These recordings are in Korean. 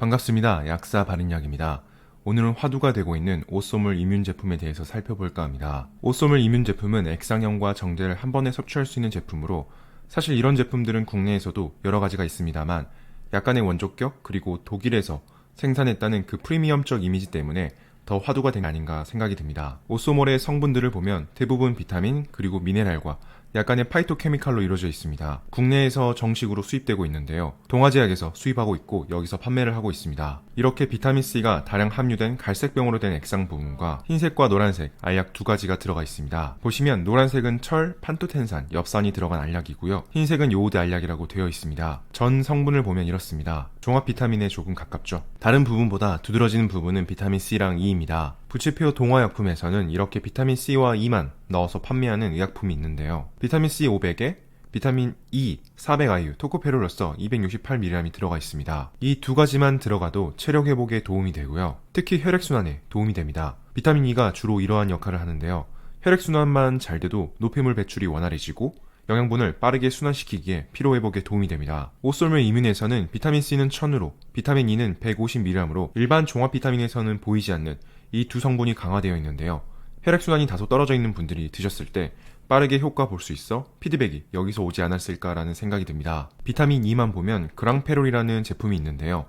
반갑습니다. 약사 바른약입니다. 오늘은 화두가 되고 있는 오쏘물 이뮨 제품에 대해서 살펴볼까 합니다. 오쏘물 이뮨 제품은 액상염과 정제를 한 번에 섭취할 수 있는 제품으로 사실 이런 제품들은 국내에서도 여러 가지가 있습니다만 약간의 원조격 그리고 독일에서 생산했다는 그 프리미엄적 이미지 때문에 더 화두가 된 게 아닌가 생각이 듭니다. 오쏘몰의 성분들을 보면 대부분 비타민 그리고 미네랄과 약간의 파이토케미칼로 이루어져 있습니다. 국내에서 정식으로 수입되고 있는데요. 동아제약에서 수입하고 있고 여기서 판매를 하고 있습니다. 이렇게 비타민C가 다량 함유된 갈색병으로 된 액상 부분과 흰색과 노란색 알약 두 가지가 들어가 있습니다. 보시면 노란색은 철, 판토텐산, 엽산이 들어간 알약이고요. 흰색은 요오드 알약이라고 되어 있습니다. 전 성분을 보면 이렇습니다. 종합 비타민에 조금 가깝죠. 다른 부분보다 두드러지는 부분은 비타민C랑 E입니다. 부치표 동화약품에서는 이렇게 비타민C와 E만 넣어서 판매하는 의약품이 있는데요. 비타민C 500에 비타민 E 400IU, 토코페롤로서 268mg이 들어가 있습니다. 이 두 가지만 들어가도 체력 회복에 도움이 되고요. 특히 혈액순환에 도움이 됩니다. 비타민 E가 주로 이러한 역할을 하는데요. 혈액순환만 잘 돼도 노폐물 배출이 원활해지고 영양분을 빠르게 순환시키기에 피로회복에 도움이 됩니다. 오쏘물 이뮨에서는 비타민C는 1000으로 비타민 E는 150mg으로 일반 종합 비타민에서는 보이지 않는 이 두 성분이 강화되어 있는데요. 혈액순환이 다소 떨어져 있는 분들이 드셨을 때 빠르게 효과 볼 수 있어 피드백이 여기서 오지 않았을까라는 생각이 듭니다. 비타민 E만 보면 그랑페롤이라는 제품이 있는데요.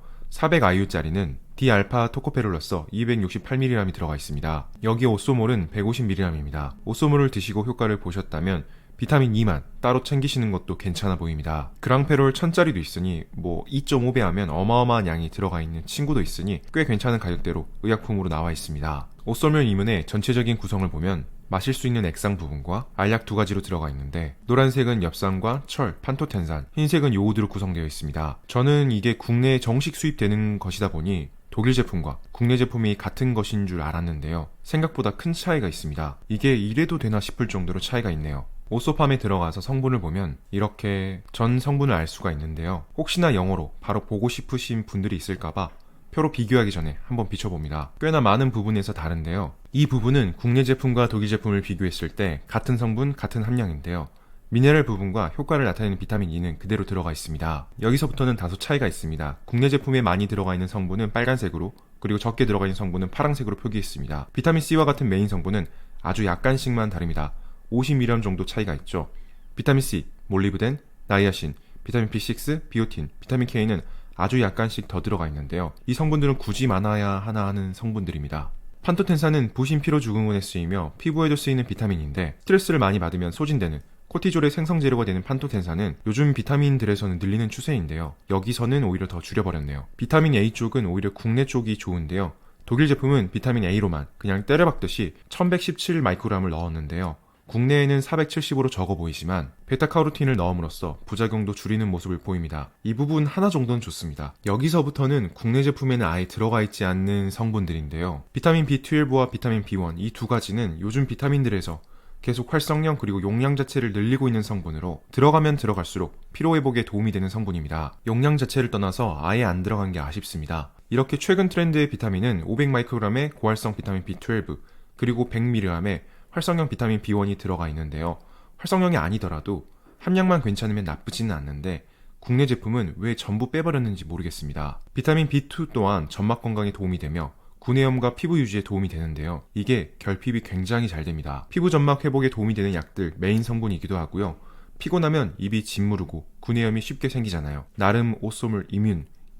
400IU짜리는 디알파 토코페롤로서 268mg이 들어가 있습니다. 여기 오쏘몰은 150mg입니다. 오쏘몰을 드시고 효과를 보셨다면 비타민 E만 따로 챙기시는 것도 괜찮아 보입니다. 그랑페롤 1000짜리도 있으니 2.5배 하면 어마어마한 양이 들어가 있는 친구도 있으니 꽤 괜찮은 가격대로 의약품으로 나와 있습니다. 오쏘물 이뮨의 전체적인 구성을 보면 마실 수 있는 액상 부분과 알약 두 가지로 들어가 있는데 노란색은 엽산과 철, 판토텐산, 흰색은 요오드로 구성되어 있습니다. 저는 이게 국내에 정식 수입되는 것이다 보니 독일 제품과 국내 제품이 같은 것인 줄 알았는데요. 생각보다 큰 차이가 있습니다. 이게 이래도 되나 싶을 정도로 차이가 있네요. 오쏘팜에 들어가서 성분을 보면 이렇게 전 성분을 알 수가 있는데요. 혹시나 영어로 바로 보고 싶으신 분들이 있을까봐 표로 비교하기 전에 한번 비춰봅니다. 꽤나 많은 부분에서 다른데요. 이 부분은 국내 제품과 독일 제품을 비교했을 때 같은 성분, 같은 함량인데요. 미네랄 부분과 효과를 나타내는 비타민 E는 그대로 들어가 있습니다. 여기서부터는 다소 차이가 있습니다. 국내 제품에 많이 들어가 있는 성분은 빨간색으로 그리고 적게 들어가 있는 성분은 파란색으로 표기했습니다. 비타민C와 같은 메인 성분은 아주 약간씩만 다릅니다. 50mg 정도 차이가 있죠. 비타민C, 몰리브덴, 나이아신, 비타민 B6, 비오틴, 비타민 K는 아주 약간씩 더 들어가 있는데요. 이 성분들은 굳이 많아야 하나 하는 성분들입니다. 판토텐산은 부신 피로 증후군에 쓰이며 피부에도 쓰이는 비타민인데 스트레스를 많이 받으면 소진되는 코티졸의 생성 재료가 되는 판토텐산은 요즘 비타민들에서는 늘리는 추세인데요. 여기서는 오히려 더 줄여버렸네요. 비타민 A 쪽은 오히려 국내 쪽이 좋은데요. 독일 제품은 비타민 A로만 그냥 때려박듯이 1117마이크로그램을 넣었는데요. 국내에는 470으로 적어 보이지만 베타카로틴을 넣음으로써 부작용도 줄이는 모습을 보입니다. 이 부분 하나 정도는 좋습니다. 여기서부터는 국내 제품에는 아예 들어가 있지 않는 성분들인데요. 비타민 B12와 비타민 B1 이 두 가지는 요즘 비타민들에서 계속 활성량 그리고 용량 자체를 늘리고 있는 성분으로 들어가면 들어갈수록 피로회복에 도움이 되는 성분입니다. 용량 자체를 떠나서 아예 안 들어간 게 아쉽습니다. 이렇게 최근 트렌드의 비타민은 500마이크로그램의 고활성 비타민 B12 그리고 100mg의 활성형 비타민 B1이 들어가 있는데요. 활성형이 아니더라도 함량만 괜찮으면 나쁘지는 않는데 국내 제품은 왜 전부 빼버렸는지 모르겠습니다. 비타민 B2 또한 점막 건강에 도움이 되며 구내염과 피부 유지에 도움이 되는데요. 이게 결핍이 굉장히 잘 됩니다. 피부 점막 회복에 도움이 되는 약들 메인 성분이기도 하고요. 피곤하면 입이 짓무르고 구내염이 쉽게 생기잖아요. 나름 오쏘물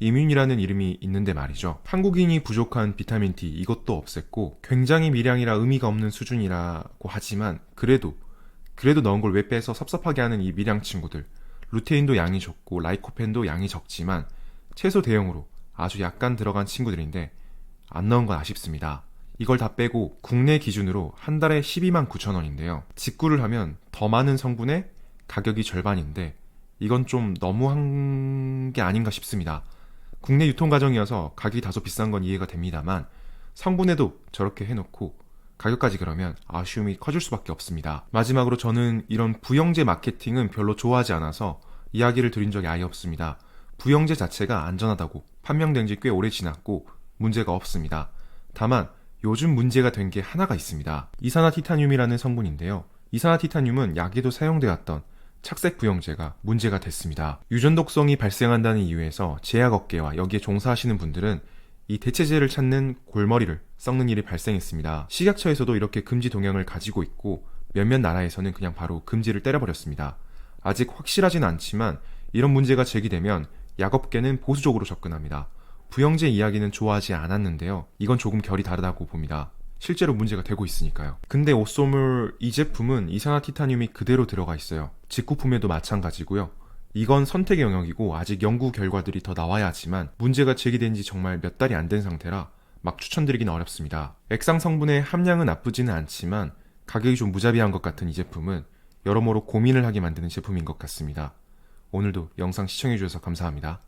이뮨이라는 이름이 있는데 말이죠. 한국인이 부족한 비타민 D 이것도 없앴고 굉장히 미량이라 의미가 없는 수준이라고 하지만 그래도 넣은 걸 왜 빼서 섭섭하게 하는 이 미량 친구들 루테인도 양이 적고 라이코펜도 양이 적지만 최소 대용으로 아주 약간 들어간 친구들인데 안 넣은 건 아쉽습니다. 이걸 다 빼고 국내 기준으로 한 달에 129,000원인데요. 직구를 하면 더 많은 성분에 가격이 절반인데 이건 좀 너무한 게 아닌가 싶습니다. 국내 유통 과정이어서 가격이 다소 비싼 건 이해가 됩니다만 성분에도 저렇게 해놓고 가격까지 그러면 아쉬움이 커질 수밖에 없습니다. 마지막으로 저는 이런 부영제 마케팅은 별로 좋아하지 않아서 이야기를 드린 적이 아예 없습니다. 부영제 자체가 안전하다고 판명된 지 꽤 오래 지났고 문제가 없습니다. 다만 요즘 문제가 된 게 하나가 있습니다. 이산화티타늄이라는 성분인데요. 이산화티타늄은 약에도 사용되었던 착색 부영제가 문제가 됐습니다. 유전독성이 발생한다는 이유에서 제약업계와 여기에 종사하시는 분들은 이 대체제를 찾는 골머리를 썩는 일이 발생했습니다. 식약처에서도 이렇게 금지 동향을 가지고 있고 몇몇 나라에서는 그냥 바로 금지를 때려버렸습니다. 아직 확실하진 않지만 이런 문제가 제기되면 약업계는 보수적으로 접근합니다. 부영제 이야기는 좋아하지 않았는데요. 이건 조금 결이 다르다고 봅니다. 실제로 문제가 되고 있으니까요. 근데 오쏘물 이 제품은 이산화티타늄이 그대로 들어가 있어요. 직구품에도 마찬가지고요. 이건 선택의 영역이고 아직 연구 결과들이 더 나와야 하지만 문제가 제기된 지 정말 몇 달이 안 된 상태라 막 추천드리긴 어렵습니다. 액상 성분의 함량은 나쁘지는 않지만 가격이 좀 무자비한 것 같은 이 제품은 여러모로 고민을 하게 만드는 제품인 것 같습니다. 오늘도 영상 시청해주셔서 감사합니다.